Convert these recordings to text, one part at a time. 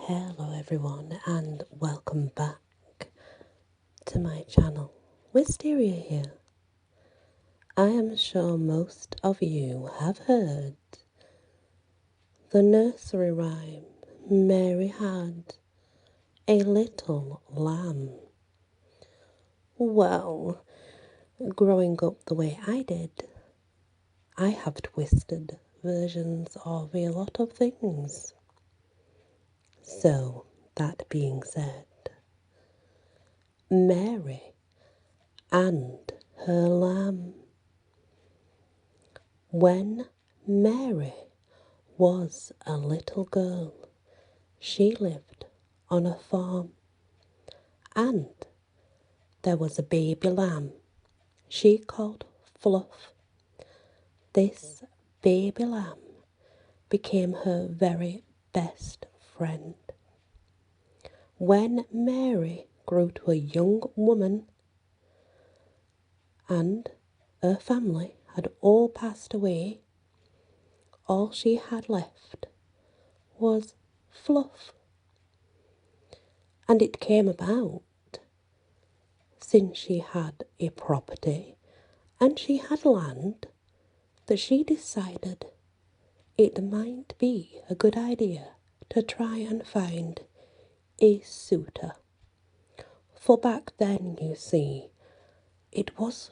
Hello everyone and welcome back to my channel. Wisteria here. I am sure most of you have heard the nursery rhyme Mary had a little lamb. Well, growing up the way I did, I have twisted versions of a lot of things. So, that being said, Mary and her lamb. When Mary was a little girl, she lived on a farm, and there was a baby lamb she called Fluff. This baby lamb became her very best friend. When Mary grew to a young woman and her family had all passed away, all she had left was Fluff. And it came about since she had a property and she had land that she decided it might be a good idea to try and find a suitor. For back then, you see, it was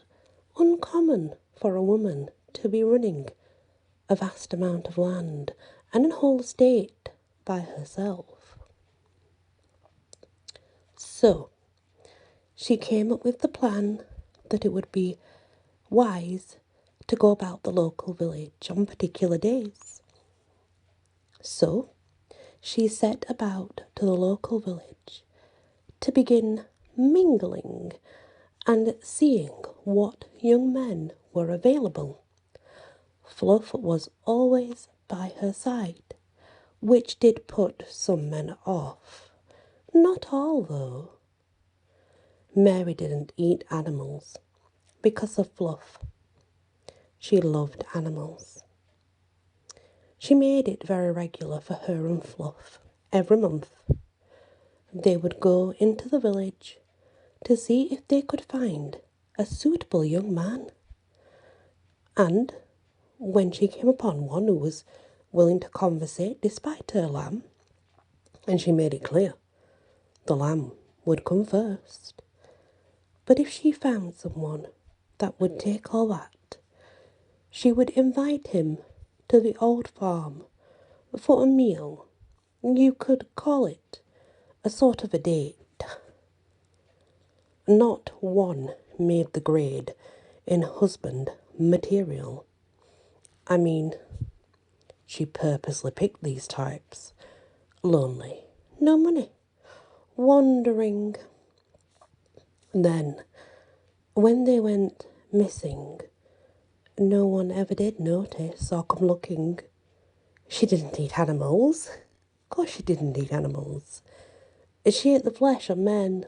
uncommon for a woman to be running a vast amount of land and a whole estate by herself. So, she came up with the plan that it would be wise to go about the local village on particular days. So, she set about to the local village to begin mingling and seeing what young men were available. Fluff was always by her side, which did put some men off. Not all, though. Mary didn't eat animals because of Fluff. She loved animals. She made it very regular for her and Fluff. Every month, they would go into the village to see if they could find a suitable young man. And when she came upon one who was willing to conversate despite her lamb, and she made it clear the lamb would come first. But if she found someone that would take all that, she would invite him to the old farm for a meal. You could call it a sort of a date. Not one made the grade in husband material. I mean, she purposely picked these types. Lonely, no money, wandering. Then, when they went missing, no one ever did notice or come looking. She didn't eat animals. Of course she didn't eat animals. She ate the flesh of men.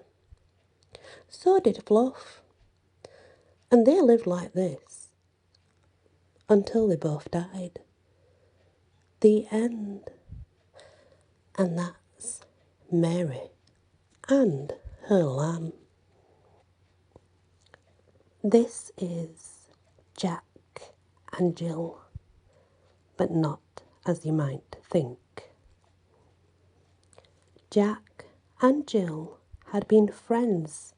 So did Fluff. And they lived like this until they both died. The end. And that's Mary and her lamb. This is Jack and Jill, but not as you might think. Jack and Jill had been friends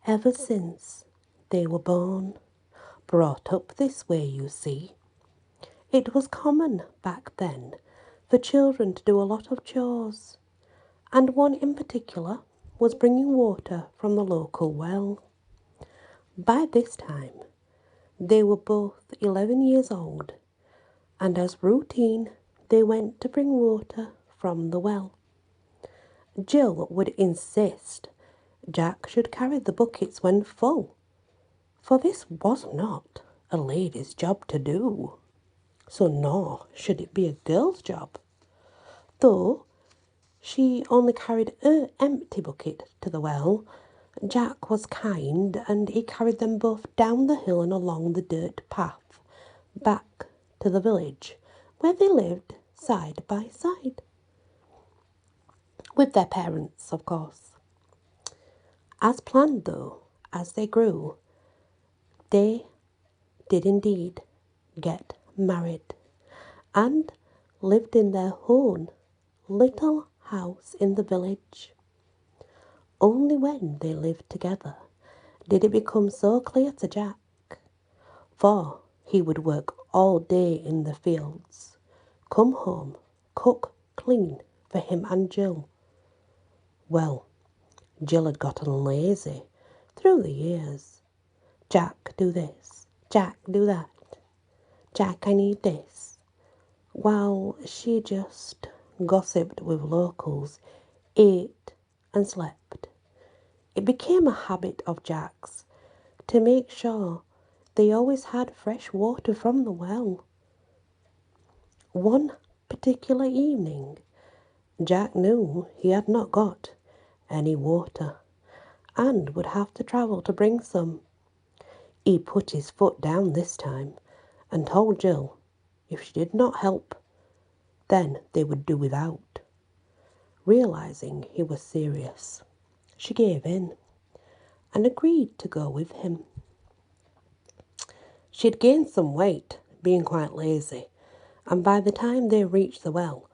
ever since they were born, brought up this way, you see. It was common back then for children to do a lot of chores, and one in particular was bringing water from the local well. By this time, they were both 11 years old, and as routine, they went to bring water from the well. Jill would insist Jack should carry the buckets when full, for this was not a lady's job to do, so nor should it be a girl's job. Though she only carried her empty bucket to the well, Jack was kind and he carried them both down the hill and along the dirt path back to the village where they lived side by side. with their parents, of course. As planned, though, as they grew, they did indeed get married and lived in their own little house in the village. Only when they lived together did it become so clear to Jack, for he would work all day in the fields, come home, cook, clean for him and Jill. Well, Jill had gotten lazy through the years. Jack, do this. Jack, do that. Jack, I need this. While she just gossiped with locals, ate and slept. It became a habit of Jack's to make sure they always had fresh water from the well. One particular evening, Jack knew he had not got any water and would have to travel to bring some. He put his foot down this time and told Jill if she did not help, then they would do without. Realizing he was serious, she gave in and agreed to go with him. She had gained some weight, being quite lazy, and by the time they reached the well,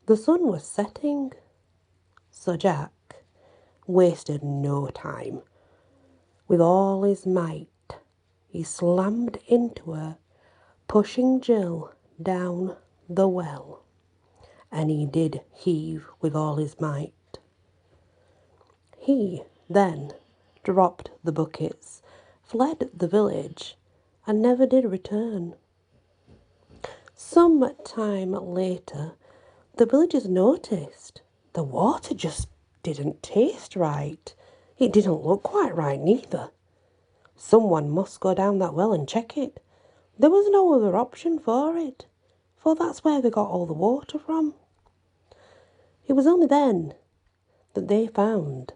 the sun was setting. So Jack wasted no time. With all his might, he slammed into her, pushing Jill down the well. And he did heave with all his might. He then dropped the buckets, fled the village, and never did return. Some time later, the villagers noticed the water just didn't taste right. It didn't look quite right neither. Someone must go down that well and check it. There was no other option for it, for that's where they got all the water from. It was only then that they found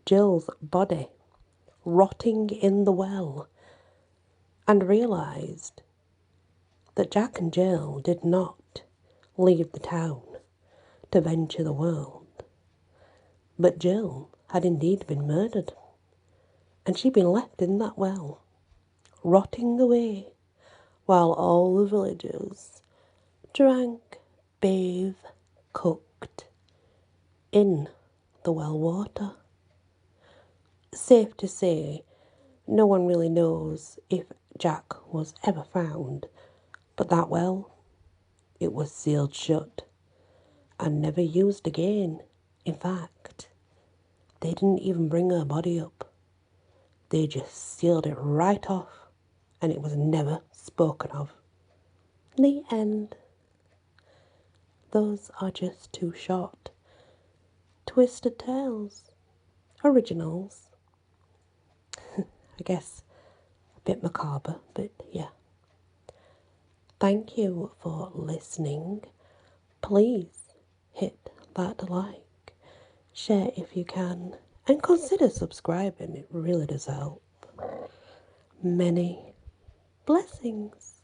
Jill's body rotting in the well and realised that Jack and Jill did not leave the town to venture the world. But Jill had indeed been murdered, and she'd been left in that well, rotting away, while all the villagers drank, bathed, cooked in the well water. Safe to say, no one really knows if Jack was ever found, but that well, it was sealed shut and never used again. In fact, they didn't even bring her body up. They just sealed it right off, and it was never spoken of. The end. Those are just two short, twisted tales. Originals. I guess a bit macabre, but yeah. Thank you for listening. Please hit that like, share if you can, and consider subscribing. It really does help. Many blessings.